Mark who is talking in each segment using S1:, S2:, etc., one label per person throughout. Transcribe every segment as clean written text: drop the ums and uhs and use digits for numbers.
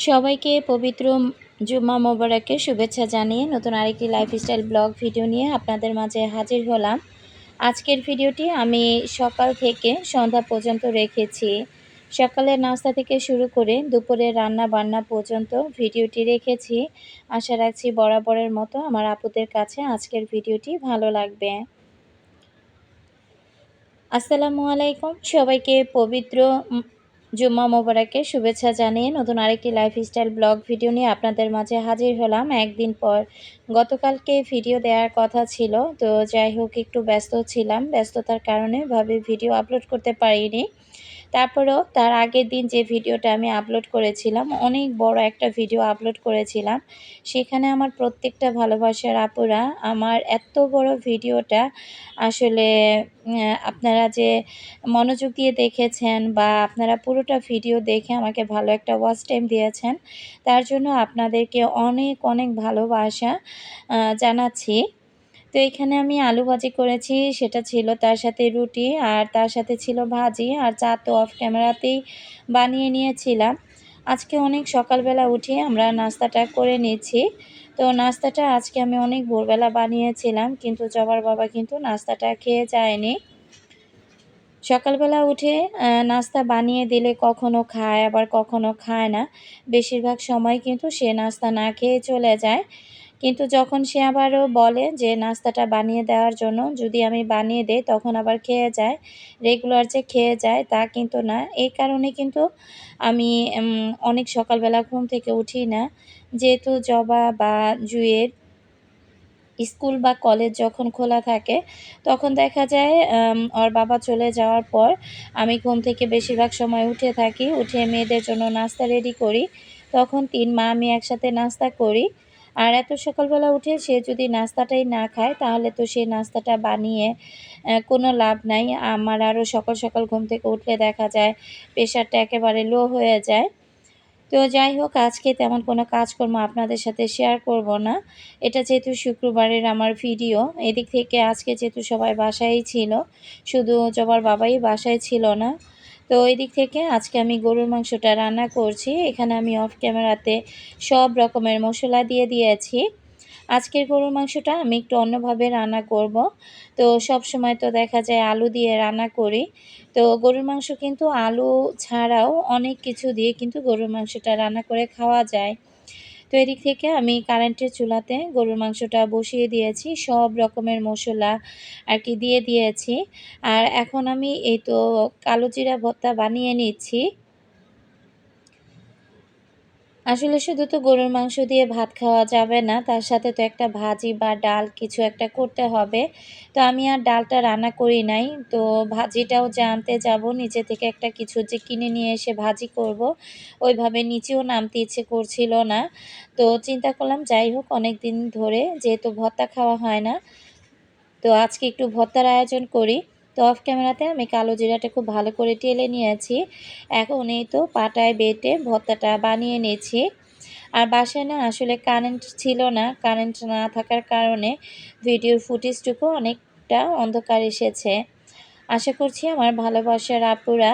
S1: সবাইকে পবিত্র জুম্মা মোবারকের শুভেচ্ছা জানিয়ে নতুন আরেকটি লাইফস্টাইল ব্লগ ভিডিও নিয়ে আপনাদের মাঝে হাজির হলাম। আজকের ভিডিওটি আমি সকাল থেকে সন্ধ্যা পর্যন্ত রেখেছি। সকালের নাস্তা থেকে শুরু করে দুপুরে রান্না বান্না পর্যন্ত ভিডিওটি রেখেছি। আশা রাখছি বরাবরের মতো আমার আপুদের কাছে আজকের ভিডিওটি ভালো লাগবে। আসসালামু আলাইকুম, সবাইকে পবিত্র জুম্মা মোবারকের শুভেচ্ছা জানিয়ে নতুন আরেকটি লাইফস্টাইল ব্লগ ভিডিও নিয়ে আপনাদের মাঝে হাজির হলাম একদিন পর। গতকালকে ভিডিও দেওয়ার কথা ছিল, তো যাই হোক একটু ব্যস্ত ছিলাম, ব্যস্ততার কারণে ভিডিও আপলোড করতে পারিনি। তারপরেও তার আগের দিন যে ভিডিওটা আমি আপলোড করেছিলাম, অনেক বড় একটা ভিডিও আপলোড করেছিলাম। সেখানে আমার প্রত্যেকটা ভালোবাসার আপুরা আমার এত বড় ভিডিওটা আসলে আপনারা যে মনোযোগ দিয়ে দেখেছেন বা আপনারা পুরোটা ভিডিও দেখে আমাকে ভালো একটা ওয়াচ টাইম দিয়েছেন, তার জন্য আপনাদেরকে অনেক অনেক ভালোবাসা জানাচ্ছি। তো এখানে আমি আলু ভাজি করেছি, সেটা ছিল, তার সাথে রুটি আর তার সাথে ছিল ভাজি আর চা তো অফ ক্যামেরাতেই বানিয়ে নিয়েছিলাম। আজকে অনেক সকালবেলা উঠে আমরা নাস্তাটা করে নিচ্ছি। তো নাস্তাটা আজকে আমি অনেক ভোরবেলা বানিয়েছিলাম, কিন্তু জবার বাবা কিন্তু নাস্তাটা খেয়ে যায়নি। সকালবেলা উঠে নাস্তা বানিয়ে দিলে কখনো খায় আবার কখনো খায় না। বেশিরভাগ সময় কিন্তু সে নাস্তা না খেয়ে চলে যায়। কিন্তু যখন সে আবারও বলে যে নাস্তাটা বানিয়ে দেওয়ার জন্য, যদি আমি বানিয়ে দেই তখন আবার খেয়ে যায়। রেগুলার যে খেয়ে যায় তা কিন্তু না। এই কারণে কিন্তু আমি অনেক সকালবেলা ঘুম থেকে উঠি না। যেহেতু জবা বা জুঁইয়ের স্কুল বা কলেজ যখন খোলা থাকে তখন দেখা যায় ওর বাবা চলে যাওয়ার পর আমি ঘুম থেকে বেশিরভাগ সময় উঠে থাকি। উঠে মেয়েদের জন্য নাস্তা রেডি করি। তখন ৩ মা আমি একসাথে নাস্তা করি। আর এত সকালবেলা উঠে সে যদি নাস্তাটাই না খায় তাহলে তো সেই নাস্তাটা বানিয়ে কোনো লাভ নাই। আমার আরও সকাল সকাল ঘুম থেকে উঠলে দেখা যায় প্রেশারটা একেবারে লো হয়ে যায়। তো যাই হোক, আজকে তেমন কোনো কাজকর্ম আপনাদের সাথে শেয়ার করব না। এটা যেহেতু শুক্রবারের আমার ভিডিও, এদিক থেকে আজকে যেহেতু সবাই বাসায়ই ছিল, শুধু জবার বাবাই বাসায় ছিল না। তো এদিক থেকে আজকে আমি গরুর মাংসটা রান্না করছি। এখানে আমি অফ ক্যামেরাতে সব রকমের মশলা দিয়ে দিয়েছি। আজকের গরুর মাংসটা আমি একটু অন্যভাবে রান্না করব। তো সব সময় তো দেখা যায় আলু দিয়ে রান্না করি। তো গরুর মাংস কিন্তু আলু ছাড়াও অনেক কিছু দিয়ে কিন্তু গরুর মাংসটা রান্না করে খাওয়া যায়। তো এদিক থেকে আমি কারেন্টের চুলাতে গরুর মাংসটা বসিয়ে দিয়েছি। সব রকমের মশলা আর কি দিয়ে দিয়েছি। আর এখন আমি এই তো কালো জিরা ভর্তা বানিয়ে নিচ্ছি। আসলে শুধু তো গরুর মাংস দিয়ে ভাত খাওয়া যাবে না, তার সাথে তো একটা ভাজি বা ডাল কিছু একটা করতে হবে। তো আমি আর ডালটা রান্না করি নাই। তো ভাজিটাও যে আনতে যাব, নিচে থেকে একটা কিছু যে কিনে নিয়ে এসে ভাজি করব, ওইভাবে নিচেও নামতে ইচ্ছে করছিল না। তো চিন্তা করলাম যাই হোক, অনেক দিন ধরে যেহেতু ভর্তা খাওয়া হয় না, তো আজকে একটু ভর্তার আয়োজন করি। তো অফ ক্যামেরাতে আমি কালো জিরাটা খুব ভালো করে টেলে নিয়েছি। এখন এই তো পাটায় বেটে ভর্তাটা বানিয়ে নিয়েছি। আর বাসায় না আসলে কারেন্ট ছিল না। কারেন্ট না থাকার কারণে ভিডিওর ফুটেজটুকু অনেকটা অন্ধকার এসেছে। আশা করছি আমার ভালোবাসার আপুরা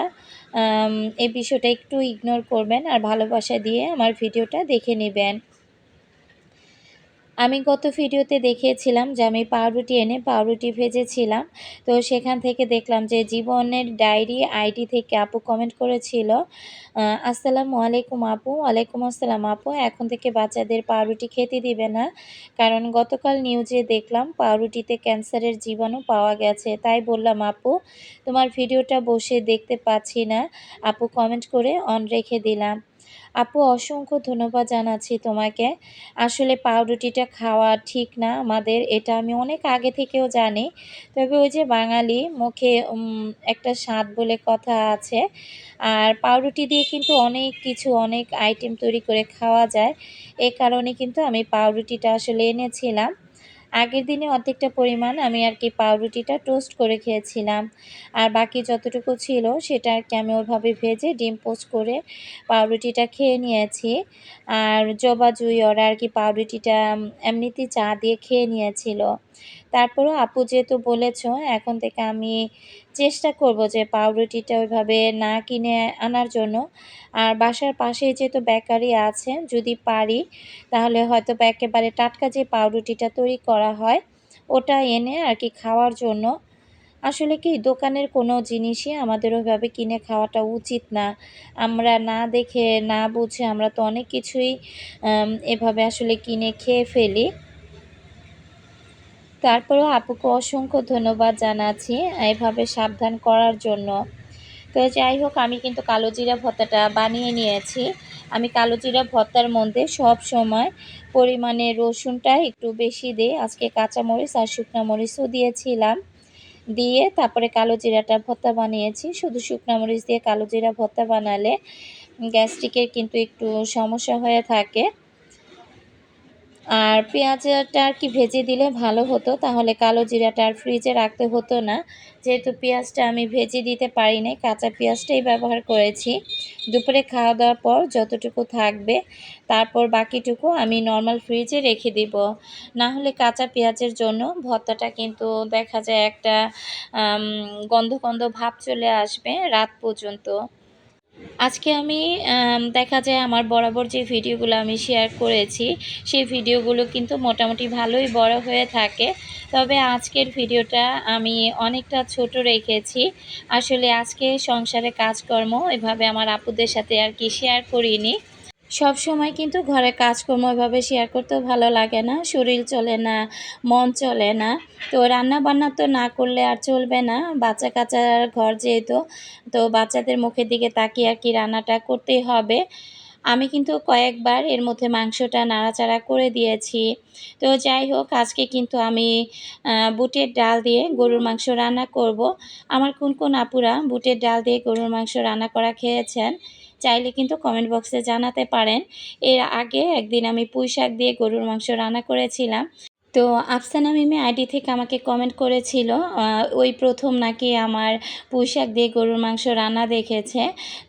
S1: এই বিষয়টা একটু ইগনোর করবেন আর ভালোবাসা দিয়ে আমার ভিডিওটা দেখে নেবেন। আমি গত ভিডিওতে দেখিয়েছিলাম যে আমি পাউরুটি এনে পাউরুটি ভেজেছিলাম। তো সেখান থেকে দেখলাম যে জীবনের ডায়েরি আইডি থেকে আপু কমেন্ট করেছিল, আসসালামু আলাইকুম আপু। ওয়ালাইকুম আসসালাম আপু, এখন থেকে বাচ্চাদের পাউরুটি খেতে দিবে না, কারণ গতকাল নিউজে দেখলাম পাউরুটিতে ক্যান্সারের জীবাণু পাওয়া গেছে। তাই বললাম আপু, তোমার ভিডিওটা বসে দেখতে পাচ্ছি না। আপু কমেন্ট করে অন রেখে দিলাম। আপু অসংখ্য ধন্যবাদ জানাচ্ছি তোমাকে। আসলে পাউরুটিটা খাওয়া ঠিক না আমাদের, এটা আমি অনেক আগে থেকেও জানি। তবে ওই যে বাঙালি মুখে একটা স্বাদ বলে কথা আছে। আর পাউরুটি দিয়ে কিন্তু অনেক কিছু, অনেক আইটেম তৈরি করে খাওয়া যায়। এ কারণে কিন্তু আমি পাউরুটিটা আসলে এনেছিলাম। আগের দিনে অর্ধেকটা পরিমাণ আমি আর কি পাউরুটিটা টোস্ট করে খেয়েছিলাম। আর বাকি যতটুকু ছিল সেটা আর কি আমি ওইভাবে ভেজে ডিম পোচ করে পাউরুটিটা খেয়ে নিয়েছি। আর জবা জুঁই ওরা আর কি পাউরুটিটা এমনিতেই চা দিয়ে খেয়ে নিয়েছিল। তারপরেও আপু যেহেতু বলেছো, এখন থেকে আমি চেষ্টা করব যে পাউরুটিটা ওইভাবে না কিনে আনার জন্য। আর বাসার পাশেই যেহেতু বেকারি আছে, যদি পারি তাহলে হয়তো বা একেবারে টাটকা যে পাউরুটিটা তৈরি করা হয় ওটা এনে আর কি খাওয়ার জন্য। আসলে কি দোকানের কোনো জিনিসই আমাদের ওইভাবে কিনে খাওয়াটা উচিত না। আমরা না দেখে না বুঝে আমরা তো অনেক কিছুই এভাবে আসলে কিনে খেয়ে ফেলি। তারপরেও আপুকে অসংখ্য ধন্যবাদ জানাচ্ছি এভাবে সাবধান করার জন্য। তো যাই হোক, আমি কিন্তু কালো জিরা ভর্তাটা বানিয়ে নিয়েছি। আমি কালো জিরা ভর্তার মধ্যে সব সময় পরিমাণে রসুনটা একটু বেশি দিই। আজকে কাঁচামরিচ আর শুকনো মরিচও দিয়েছিলাম, দিয়ে তারপরে কালো জিরাটা ভর্তা বানিয়েছি। শুধু শুকনো মরিচ দিয়ে কালো জিরা ভর্তা বানালে গ্যাস্ট্রিকের কিন্তু একটু সমস্যা হয়ে থাকে। আর পেঁয়াজটা আর কি ভেজে দিলে ভালো হতো, তাহলে কালো জিরাটা আর ফ্রিজে রাখতে হতো না। যেহেতু পেঁয়াজটা আমি ভেজে দিতে পারি নাই, কাঁচা পেঁয়াজটাই ব্যবহার করেছি। দুপুরে খাওয়া দাওয়ার পর যতটুকু থাকবে তারপর বাকিটুকু আমি নর্মাল ফ্রিজে রেখে দিব। না হলে কাঁচা পেঁয়াজের জন্য ভর্তাটা কিন্তু দেখা যায় একটা গন্ধ গন্ধ ভাব চলে আসবে রাত পর্যন্ত। আজকে আমি দেখা যায় আমার বরাবর যে ভিডিওগুলো আমি শেয়ার করেছি সেই ভিডিওগুলো কিন্তু মোটামুটি ভালোই বড় হয়ে থাকে। তবে আজকের ভিডিওটা আমি অনেকটা ছোট রেখেছি। আসলে আজকে সংসারে কাজকর্ম এভাবে আমার আপুদের সাথে আর কি শেয়ার করিনি। সব সময় কিন্তু ঘরের কাজকর্ম এভাবে শেয়ার করতেও ভালো লাগে না, শরীর চলে না, মন চলে না। তো রান্না বান্না তো না করলে আর চলবে না, বাচ্চা কাচ্চার ঘর যেহেতু, তো বাচ্চাদের মুখের দিকে তাকিয়ে আর কি রান্নাটা করতেই হবে। আমি কিন্তু কয়েকবার এর মধ্যে মাংসটা নাড়াচাড়া করে দিয়েছি। তো যাই হোক, আজকে কিন্তু আমি বুটের ডাল দিয়ে গরুর মাংস রান্না করব। আমার কোন কোন আপুরা বুটের ডাল দিয়ে গরুর মাংস রান্না করা খেয়েছেন চাইলে কিন্তু কমেন্ট বক্সে জানাতে পারেন। এর আগে একদিন আমি পুঁই শাক দিয়ে গরুর মাংস রান্না করেছিলাম। তো আফসানা মিমি আইডি থেকে আমাকে কমেন্ট করেছিল ওই প্রথম নাকি আমার পুঁই শাক দিয়ে গরুর মাংস রান্না দেখেছে,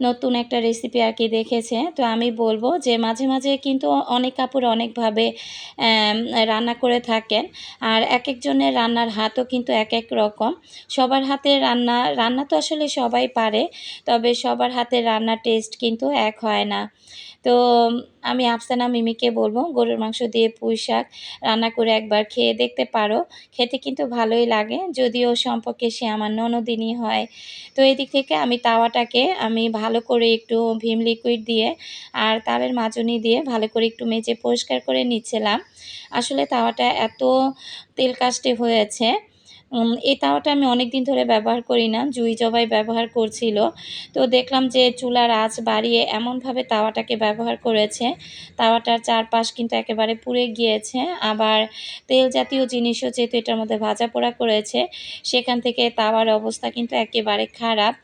S1: নতুন একটা রেসিপি আর কি দেখেছে। তো আমি বলবো যে মাঝে মাঝে কিন্তু অনেক কাপড় অনেকভাবে রান্না করে থাকেন, আর এক একজনের রান্নার হাতও কিন্তু এক এক রকম। সবার হাতের রান্না রান্না তো আসলে সবাই পারে, তবে সবার হাতের রান্নার টেস্ট কিন্তু এক হয় না। তো আমি আফসানা মিমিকে বলবো গরুর মাংস দিয়ে পুঁই শাক রান্না করে একবার খেয়ে দেখতে পারো। খেতে কিন্তু ভালোই লাগে, যদিও সম্পর্কে সে আমার ননদিনই হয়। তো এদিক থেকে আমি তাওয়াটাকে আমি ভালো করে একটু ভিম লিকুইড দিয়ে আর তারের মাজনি দিয়ে ভালো করে একটু মেজে পরিষ্কার করে নিচ্ছিলাম। আসলে তাওয়াটা এত তেল কাস্টে হয়েছে। এই তাওয়াটা আমি অনেক দিন ধরে ব্যবহার করি না, জুই জবাই ব্যবহার করছিল। তো দেখলাম যে চুলার আঁচ বাড়িয়ে এমনভাবে তাওয়াটাকে ব্যবহার করেছে, তাওয়াটার চারপাশ কিন্তু একেবারে পুড়ে গিয়েছে। আবার তেল জাতীয় জিনিসও যেহেতু এটার মধ্যে ভাজা পোড়া করেছে, সেখান থেকে তাওয়ার অবস্থা কিন্তু একেবারে খারাপ।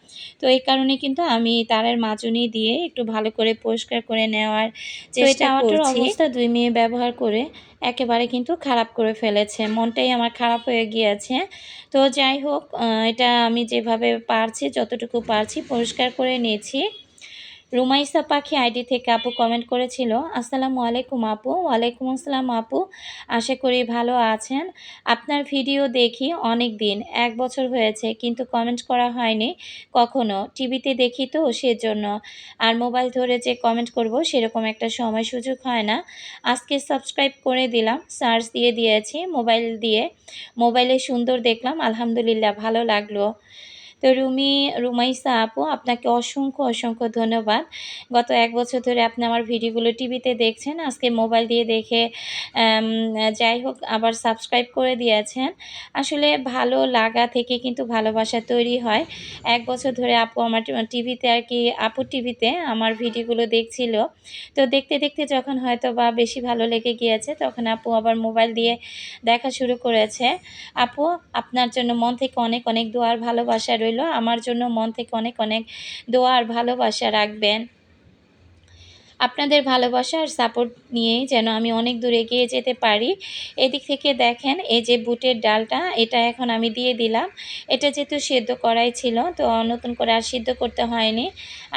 S1: তো এই কারণে কিন্তু আমি তারের মাজনি দিয়ে একটু ভালো করে পরিষ্কার করে নেওয়ার চেষ্টা করছি। অবস্থা 2 মেয়ে ব্যবহার করে একেবারে কিন্তু খারাপ করে ফেলেছে, মনটাই আমার খারাপ হয়ে গিয়েছে। তো যাই হোক, এটা আমি যেভাবে পারছি যতটুকু পারছি পরিষ্কার করে নিয়েছি। রুমাইসা পাখি আইডি থেকে আপু কমেন্ট করেছিল, আসসালামু আলাইকুম আপু। ওয়ালাইকুম আসসালাম আপু, আশা করি ভালো আছেন। আপনার ভিডিও দেখি অনেক দিন, 1 বছর হয়েছে, কিন্তু কমেন্ট করা হয়নি কখনো। টিভিতে দেখি তো সেজন্য, আর মোবাইল ধরে যে কমেন্ট করব সেরকম একটা সময় সুযোগ হয় না। আজকে সাবস্ক্রাইব করে দিলাম, সার্চ দিয়ে দিয়েছি মোবাইল দিয়ে, মোবাইলে সুন্দর দেখলাম, আলহামদুলিল্লাহ ভালো লাগলো। তো রুমাইসা আপু, আপনাকে অসংখ্য অসংখ্য ধন্যবাদ। গত 1 বছর ধরে আপনি আমার ভিডিওগুলো টিভিতে দেখছেন, আজকে মোবাইল দিয়ে দেখে যাই হোক আবার সাবস্ক্রাইব করে দিয়েছেন। আসলে ভালো লাগা থেকে কিন্তু ভালোবাসা তৈরি হয়। 1 বছর ধরে আপু আমার টিভিতে আর কি, আপুর টিভিতে আমার ভিডিওগুলো দেখছিল। তো দেখতে দেখতে যখন হয়তো বা বেশি ভালো লেগে গিয়েছে, তখন আপু আবার মোবাইল দিয়ে দেখা শুরু করেছে। আপু, আপনার জন্য মন থেকে অনেক অনেক দোয়া আর ভালোবাসা রইলো। আমার জন্য মন থেকে অনেক অনেক দোয়া আর ভালোবাসা রাখবেন। আপনাদের ভালোবাসা আর সাপোর্ট নিয়েই যেন আমি অনেক দূর এগিয়ে যেতে পারি। এদিক থেকে দেখেন, এই যে বুটের ডালটা, এটা এখন আমি দিয়ে দিলাম। এটা যেহেতু সেদ্ধ করাই ছিল, তো নতুন করে আর সিদ্ধ করতে হয়নি।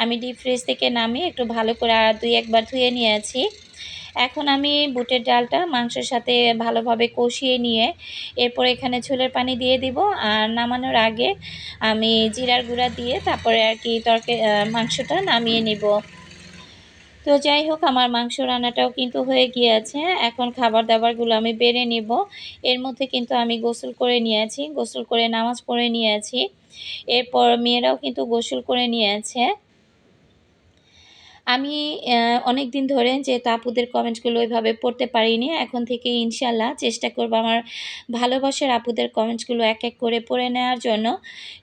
S1: আমি ডিপ ফ্রিজ থেকে নামিয়ে একটু ভালো করে আর 2-1 বার ধুয়ে নিয়েছি। এখন আমি বুটের ডালটা মাংসের সাথে ভালোভাবে কষিয়ে নিয়ে এরপর এখানে ঝোলের পানি দিয়ে দিব। আর নামানোর আগে আমি জিরার গুঁড়া দিয়ে তারপরে আর কি মাংসটা নামিয়ে নিব। তো যাই হোক, আমার মাংস রান্নাটাও কিন্তু হয়ে গিয়েছে। এখন খাবার দাবারগুলো আমি বেড়ে নিব। এর মধ্যে কিন্তু আমি গোসল করে নিয়েছি, গোসল করে নামাজ পড়ে নিয়েছি। এরপর মেয়েরাও কিন্তু গোসল করে নিয়েছে। আমি অনেকদিন ধরে যেহেতু আপুদের কমেন্টসগুলো ওইভাবে পড়তে পারিনি, এখন থেকে ইনশাআল্লাহ চেষ্টা করব আমার ভালোবাসার আপুদের কমেন্টসগুলো এক এক করে পড়ে নেওয়ার জন্য।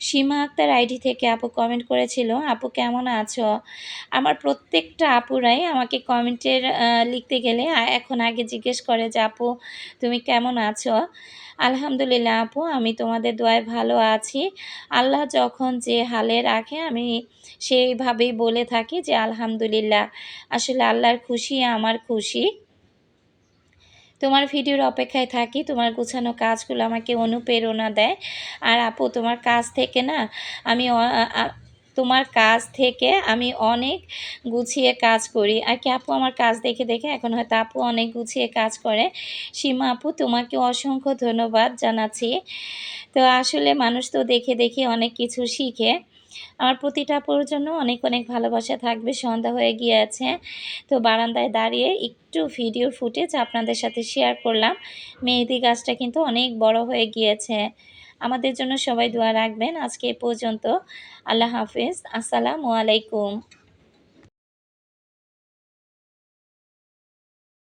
S1: সীমা আক্তার আইডি থেকে আপু কমেন্ট করেছিল, আপু কেমন আছো? আমার প্রত্যেকটা আপুরাই আমাকে কমেন্টের লিখতে গেলে এখন আগে জিজ্ঞেস করে যে আপু তুমি কেমন আছো? আলহামদুলিল্লাহ আপু, আমি তোমাদের দোয়ায় ভালো আছি। আল্লাহ যখন যে হালে রাখে আমি সেইভাবেই বলে থাকি যে আলহামদুলিল্লাহ। আসলে আল্লাহর খুশি আমার খুশি। তোমার ভিডিওর অপেক্ষায় থাকি। তোমার গোছানো কাজগুলো আমাকে অনুপ্রেরণা দেয়। আর আপু তোমার কাজ থেকে না আমি তোমার কাজ থেকে আমি অনেক গুছিয়ে কাজ করি আর কি আপু। আমার কাজ দেখে দেখে এখন হয়তো আপু অনেক গুছিয়ে কাজ করে। সীমা আপু তোমাকে অসংখ্য ধন্যবাদ জানাচ্ছি। তো আসলে মানুষ তো দেখে দেখে অনেক কিছু শিখে। আমার প্রতিটা আপুর জন্য অনেক অনেক ভালোবাসা থাকবে। সন্ধ্যা হয়ে গিয়েছে, তো বারান্দায় দাঁড়িয়ে একটু ভিডিও ফুটেজ আপনাদের সাথে শেয়ার করলাম। মেহেদি গাছটা কিন্তু অনেক বড় হয়ে গিয়েছে। আমাদের জন্য সবাই দোয়া রাখবেন। আজকে এ পর্যন্ত। আল্লাহ হাফিজ। আসসালামু আলাইকুম।